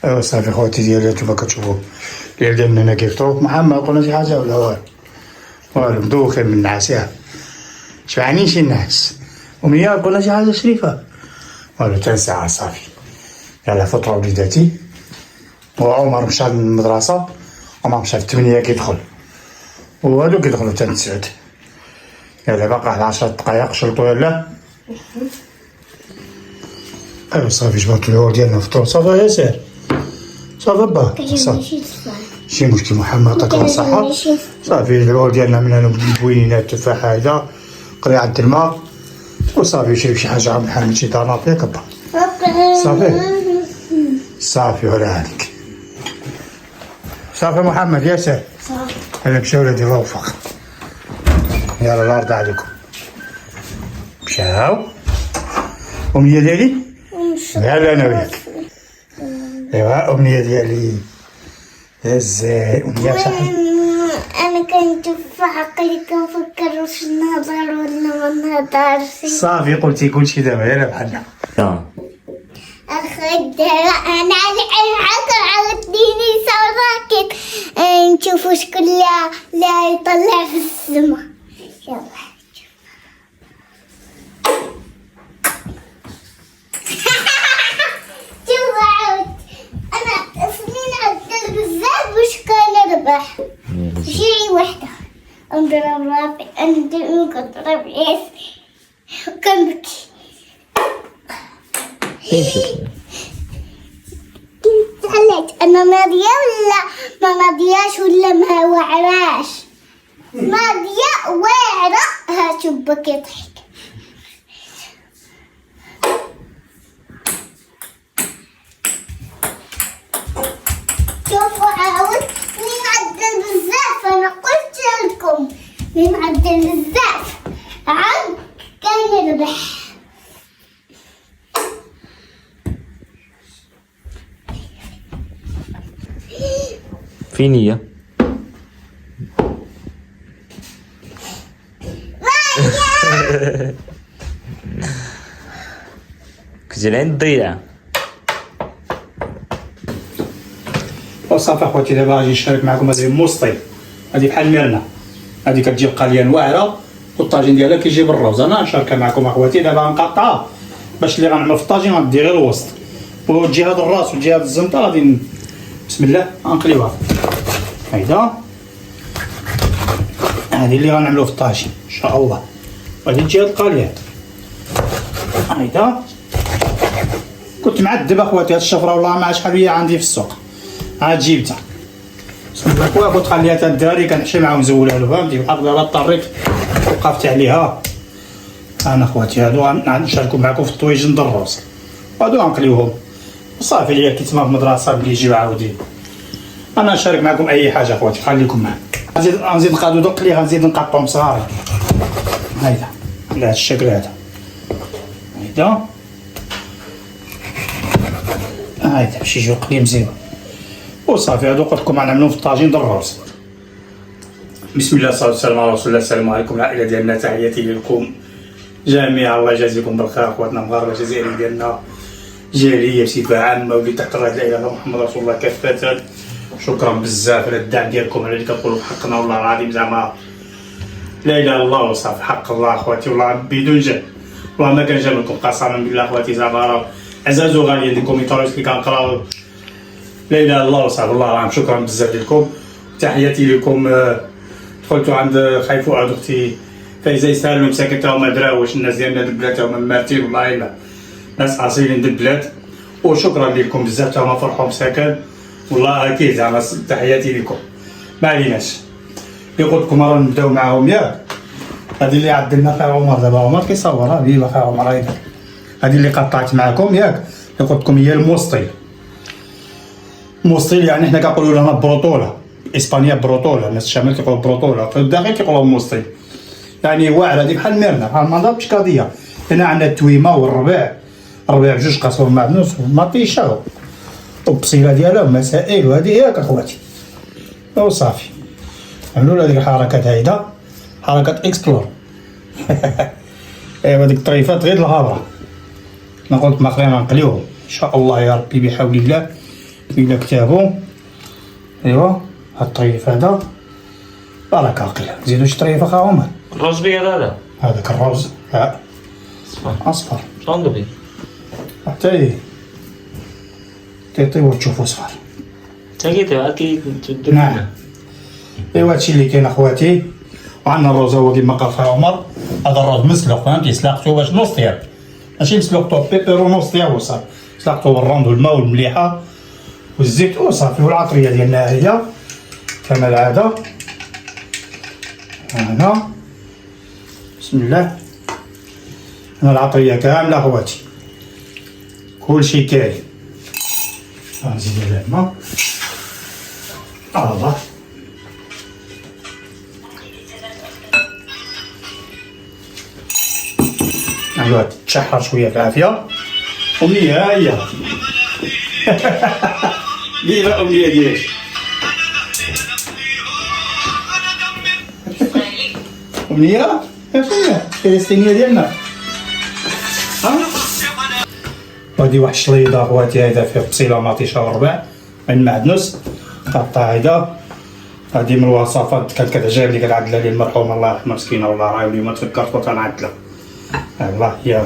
ايوا صافي خوتي ديالي كيما كتشوفوا ديالنا كيف طروق محمد قلنا شي حاجه ولا والو مدوخين من النعاس ياك شبعانين شي الناس ومنيا قلنا شي حاجه شريفه والو تنسى صافي يلا فطرة وليداتي وعمر مشى للمدرسه عمر مشى في 8 كيدخل وهادو كيدخلوا حتى 9 يلا باقي واحد 10 دقايق شرطوا يلا ايوا صافي جبرت العور ديالنا فطور صافي ياسر صافي با شي مشكل محمد يعطيك الصحة صافي العور ديالنا من هنا بوينات التفاحة هيدا قريعة الماء وصافي شرب شي حاجة عم محمد شي طناط ياك با صافي ولا عليك صافي محمد ياسر هلا مشاو ولادي الله يوفق يلا الله يرضى عليكم مشاو أمنية ديالي يلا أنا وياك ايوا أمنية ديالي ازاي أمنية صاحبي انا كنت في عقلي كنفكر واش نهضر ولا ما نهضرش صافي قلتي كلشي دابا يلا بحالنا اخي دابا انا عاودتيني ساكت نشوفو شكون اللي يطلع في السما يلا شوف عاود انا سنين عدل بزاف باش كنربح شي وحده نضرب راسي نضرب راسي وكنبكي علاش انا ناضيه ولا ما ناضياش ولا ما واعراش ناضيه واعره ها شبك يضحك شوفوا عاود مين عدل بزاف انا قلت لكم مين عدل بزاف عاد كان يربح فين هي؟ كنتي عند الضيعة وصافي اخوتي دابا غادي نشارك معكم هذه موسطي هذه بحال ميرنا هذه كتجيب قاليان واعره والطاجين ديالها كيجيب الروز انا نشاركها معكم اخواتي دابا غنقطعها باش اللي غنعمل في الطاجين غندي غير الوسط وتجي هذا الراس وتجي هذا الزنطه غادي بسم الله غنقليوها هيدا هذه اللي غنعملو في الطاجين ان شاء الله غادي تجي هاد القاليان هيدا كنت معذب اخواتي هاد الشفره والله ما شحال هي عندي في السوق عاد جيبتها بسم الله كنت خليها تا الدراري كنحشي معاهم زولها له فهمتي بحال دابا اضطريت وقفت عليها انا اخواتي هادو غنشاركو معكم في الطويجن د الروز هادو غنقليوهم صافي اللي كيتسمى في المدرسه اللي يجيو عاودين انا نشارك معكم اي حاجه اخواتي خليكم معايا غنزيد نقادو دوك اللي غنزيد نقطعهم صغار هايدا على هاد الشكل هذا هايدا هايدا باش يجيو قليل مزيان وصافي هادو قلت لكم غنعملوهم في الطاجين د الروز بسم الله والصلاه والسلام على رسول الله السلام عليكم العائله ديالنا تحياتي لكم جميعا الله يجازيكم بالخير اخواتنا المغاربه الجزائريين ديالنا جاليه بصفه عامه واللي تحت رايه لا اله الا الله محمد رسول الله كافه شكرا بزاف على الدعم ديالكم على اللي كتقولوا حقنا والله العظيم زعما لا اله الا الله وصافي حق الله اخواتي والله بدون جهد والله ما كنجاب لكم قسما بالله اخواتي زعما راه عزاز وغالي دي كومينتاريز اللي كنقراو لا اله الا الله وصافي والله العظيم شكرا بزاف لكم تحياتي لكم دخلتوا عند خاي فؤاد اختي فايزه يسالوا مساكن تاهما دراوش الناس ديالنا دبلات تاهما مارتين والله الا ناس اصيلين دبلات وشكرا لكم بزاف تاهما فرحوا مساكن والله اكيد زعما تحياتي لكم ما عليناش اللي قلت لكم راه نبداو معاهم ياك هذه اللي عدلنا خا عمر دابا عمر كيصورها فيوا خا عمر هذه اللي قطعت معكم ياك اللي قلت لكم هي الموسطي موسطي يعني حنا كنقولوا لها بروطوله اسبانيا بروطوله الناس الشمال كيقولوا بروطوله في الداخل كيقولوا موسطي يعني واعره هذه بحال ميرنا بحال ما ضربتش قضيه هنا عندنا التويمه والرباع الرباع بجوج قصور معدنوس ومطيشه والبصيله ديالها ومسائل وهذه ياك اخواتي وصافي عملوا هذيك الحركات هايده حركه اكسبلور ايوا ديك الطريفات غير الغابره انا قلت ما خلينا نقليوهم ان شاء الله يا ربي بحول الله إلا كتابو ايوا هاد الطريف هذا بركة قليل نزيدو شي طريف اخا عمر. الروز بيض هذا. هذاك الروز لا صفر. اصفر شلون دبي؟ حتى تيطيبو تشوفو صفر. اكيد نعم ايوا هادشي اللي كاين اخواتي. وعندنا الروز هو كيما قال خويا عمر هذا الروز مسلوق فهمتي سلقتو باش نص ديال ماشي مسلوقتو بيبر ونص ديال وصافي سلقتو بالرند والماء والمليحه والزيت وصافي والعطريه ديالنا هي كما العاده. هنا بسم الله هنا العطريه كامله اخواتي كلشي كاين. نزيد الماء الله ايوا تشحر شويه بعافيه. امنيه ها هي ديما امنيه ديالك امنيه شنو فلسطينيه ديالنا ها. وهادي واحد الشليضه اخواتي هذا فيه بصيله مطيشه وربع من معدنوس قطع هذا. هادي من الوصفات كانت كتعجبني اللي كتعدلها لي المرحومه الله يرحمها مسكينه والله راه اليوم تفكرت وتنعدلها. الله هي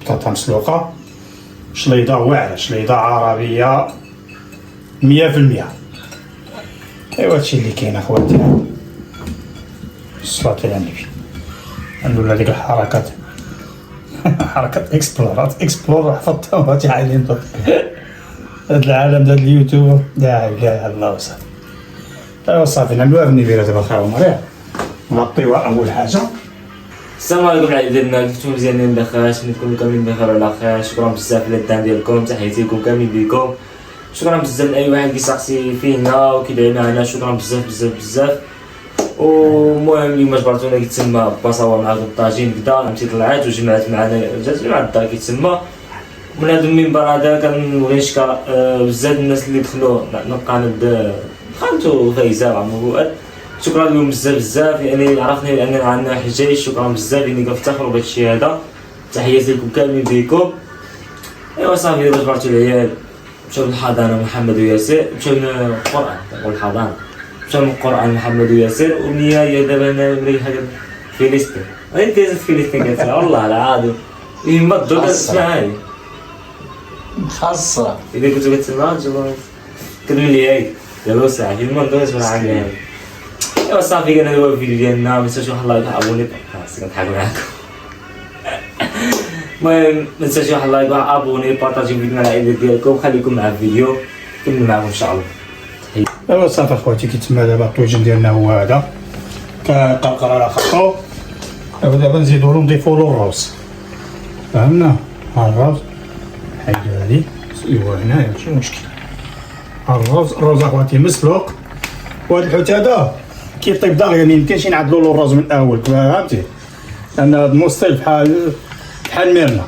بطاطا مسلوقه شليضه واعره شليضه عربيه 100%. ايوا هادشي اللي كاين اخواتي. الصلاة على النبي ندير هذيك الحركات حركات اكسبلور حفظتها وهاتي عايلين هاد العالم هاد اليوتيوب لا اله الا الله وصافي. ايوا صافي نعملوها بالنبيره دابا خا عمر نغطيوها اول حاجه. السلام عليكم العائله ديالنا كيفكم مزيانين بخير نتمنى كاملين بخير وعلى خير. شكرا بزاف للدعم ديالكم تحياتي لكم كاملين بكم. شكرا بزاف لاي واحد كيسقسي فينا وكيدعي معنا شكرا بزاف بزاف بزاف. ومهم اليوم جبرتونا كيتسمى بصاوه مع الطاجين كدا عمتي طلعت وجمعت معنا جات مع الدار كيتسمى. من هذا المنبر هذا كنبغي نشكر بزاف الناس اللي دخلوا القناه خالتو فايزه وعمو فؤاد. شكرا لهم بزاف بزاف يعني عرفنا بان عندنا واحد الجيش. شكرا بزاف لاني كنفتخروا بهذا الشيء هذا. تحياتي لكم كاملين بكم. ايوا صافي دابا جبرتو العيال مشاو للحضانه محمد وياسر مشاو للقران والحضانه مشاو للقران محمد وياسر. ونيا هي دابا انا مريحه فلسطين انت فلسطين كتسمع والله العظيم يما الدور تسمع هاي خاصة اذا كنتو كتسمعوا كتقول لي هاي دابا ساعه يما الدور تسمع عندي هاي. ايوا صافي كان هذا هو الفيديو ديالنا. متنساوش واحد اللايك ابوني خلاص كنضحك معاكم. المهم متنساوش واحد اللايك ابوني بارطاجيو الفيديو مع العائله ديالكم. خليكم مع الفيديو كمل معكم ان شاء الله. ايوا صافي اخواتي كيتسمى دابا الطوجين ديالنا هو هذا كنقرقر على خطو. ايوا دابا نزيدو نضيفو له الروز فهمنا. ها الروز حيدو هادي ايوا هنايا ماشي مشكل. ها الروز اخواتي مسلوق. وهاد الحوت هذا كيطيب داغيا ميمكنش نعدلو له الروز من الاول فهمتي لان هاد الموستيل بحال ميرنا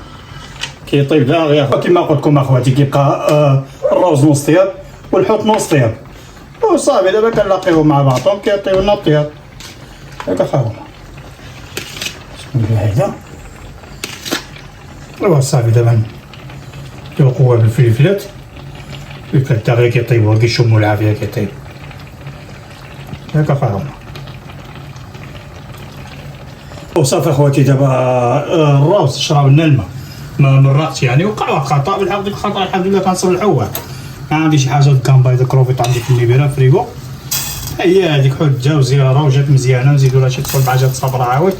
كيطيب داغيا كيما قلت لكم اخواتي. كيبقى الروز نص طياب والحوت نص طياب وصافي. دابا كنلاقيوه مع بعضهم كيعطيو لنا الطياب هاك اخاهم. بسم الله هيدا ايوا صافي دابا كيوقوها بالفلفلات. الفلفلات داغيا كيطيبوها كيشمو العافيه كيطيب هاك اخاهم. وصافي اخواتي دابا الروز شرب لنا الماء ما مرقتش يعني وقع واحد الخطا. بالحق ديك الخطا الحمد لله كنصلحوها. ما عندي شي حاجه كامبا هذاك كروفيط عندي في النيبيره فريغو هي هذيك حجه وزياره وجات مزيانه. نزيدو لها شي صبعه جات صفرا عاود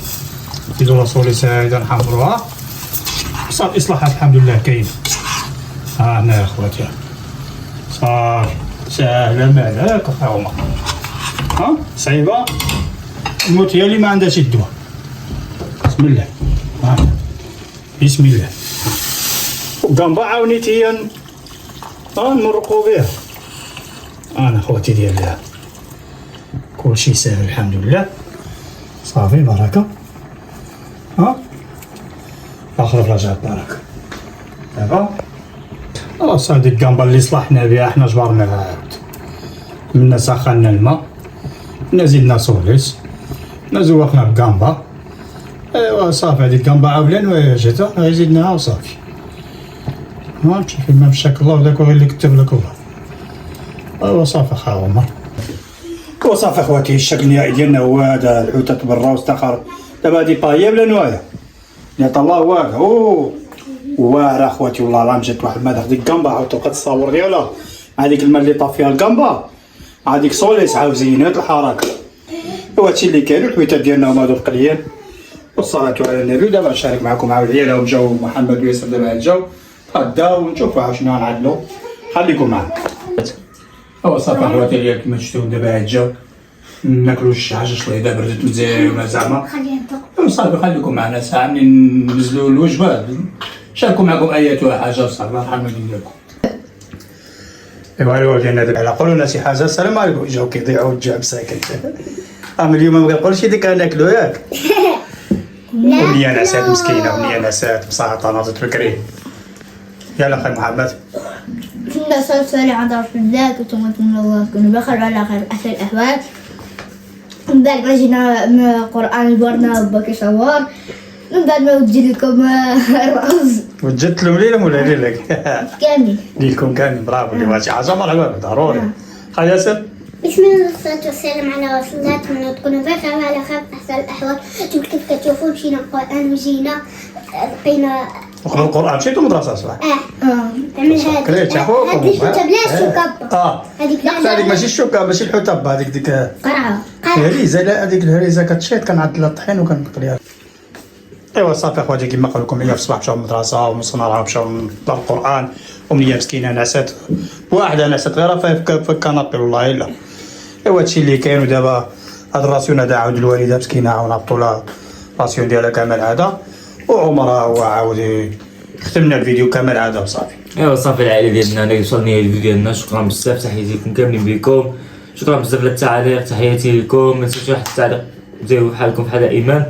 نزيدو لها صوليسه هيدا نحمروها صافي. اصلاحات الحمد لله كاين. ها هنا يا اخواتي صافي ساهله مالها هاك هاهما. ها صعيبه الموت هي اللي ما عندهاش الدواء. بسم الله ها بسم الله. وكامبا عاونيتي نمرقو بها. انا خواتي ديال كلشي ساهل الحمد لله صافي بركه. ها اخر رجعت بركه. دابا خلاص هادي الكامبا اللي صلحنا بها حنا جبرناها عاد منا سخنا الماء منا زدنا صوليس منا زوقنا الكامبا. ايوا صافي هادي الكامبا عاولين وهي جات زدناها وصافي. هانتي فيما مشاك الله وداك هو اللي كتب لك الله. وصافي خا عمر. وصافي اخواتي الشكل النهائي ديالنا هو هذا الحوتة برا واستخر. دابا هادي طاهية بلا نوايا. يا الله واعر. واعرة اخواتي والله راه جات واحد الماء ديك الكامبا عاود تلقى التصاور ديالها. هذيك الماء اللي طاف فيها الكامبا. هذيك صوليس عاود زينات الحركة. وهادشي اللي كاين. الحويتات ديالنا هما هادو القليان. والصلاة على النبي. ودابا نشارك معكم عاود عيالهم جاو محمد وياسر دابا جاو غداو ونشوفوا عاود شنو غنعدلو. خليكم معنا. هو صافي اخواتي اللي كما شفتوا دابا جاو ناكلوا شي حاجه شويه بردت مزيانه زعما. صافي خليكم معنا ساعه منين ننزلوا الوجبات شاركوا معكم ايتها حاجه صافي الله يرحم والديكم. ايوا الوالدين دابا على قولوا لنا شي حاجه. السلام عليكم. جاو كيضيعوا الجعب ساكن. اما اليوم ما كنقولش ديك ناكلوا ياك. ونيا نعسات مسكينه ونيا نعسات بساطه ناضت بكري. يلا خير محمد. كنا صلصالي على رسول الله كنتم من الله كنا بخير على خير أحسن الأحوال. من بعد ما جينا من القرآن جبرنا باكي صور. من بعد ما وجد لكم الرأس وجدت لهم ليلهم ولا ليلك؟ كامل. ليلكم كامل. برافو. اللي شي حاجه مرحبا ضروري. خا ياسر. بسم الله والصلاة والسلام على رسول الله. أتمنى تكونوا بخير وعلى خير أحسن الأحوال. انتم كيف كتشوفوا مشينا القرآن وجينا لقينا وقرأوا القرآن. مشيتوا مدرسة صباح؟ عمل هذا كريت أخوكم. هذيك الحوتة بلا الشوكة. هذيك لا هذيك ماشي الشوكة ماشي الحوتة هذيك ديك قرعة. الهريزة. لا هذيك الهريزة كتشيط كنعدل لها الطحين وكنقليها. ايوا صافي اخواتي كما قال لكم هي في الصباح مشاو للمدرسة ومن نهار مشاو لدار القرآن. ومنية مسكينة نعست واحدة نعست غير في الكنابي والله إلا. ايوا هادشي اللي كاين. ودابا هاد الراسيون هذا عاود الوالدة مسكينة عاود هبطوا لها الراسيون ديالها كامل هذا. وعمرها هو عاود ختمنا الفيديو كامل هذا وصافي. ايوا صافي العائله ديالنا اللي وصلنا لنهايه الفيديو ديالنا. شكرا بزاف تحياتي لكم كاملين بكم. شكرا بزاف للتعاليق. تحياتي لكم. ما تنساوش واحد التعليق زيرو بحالكم بحال ايمان.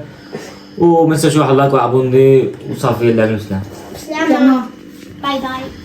وما تنساوش واحد اللايك وابوني وصافي. يلا نسلام. سلام. باي باي.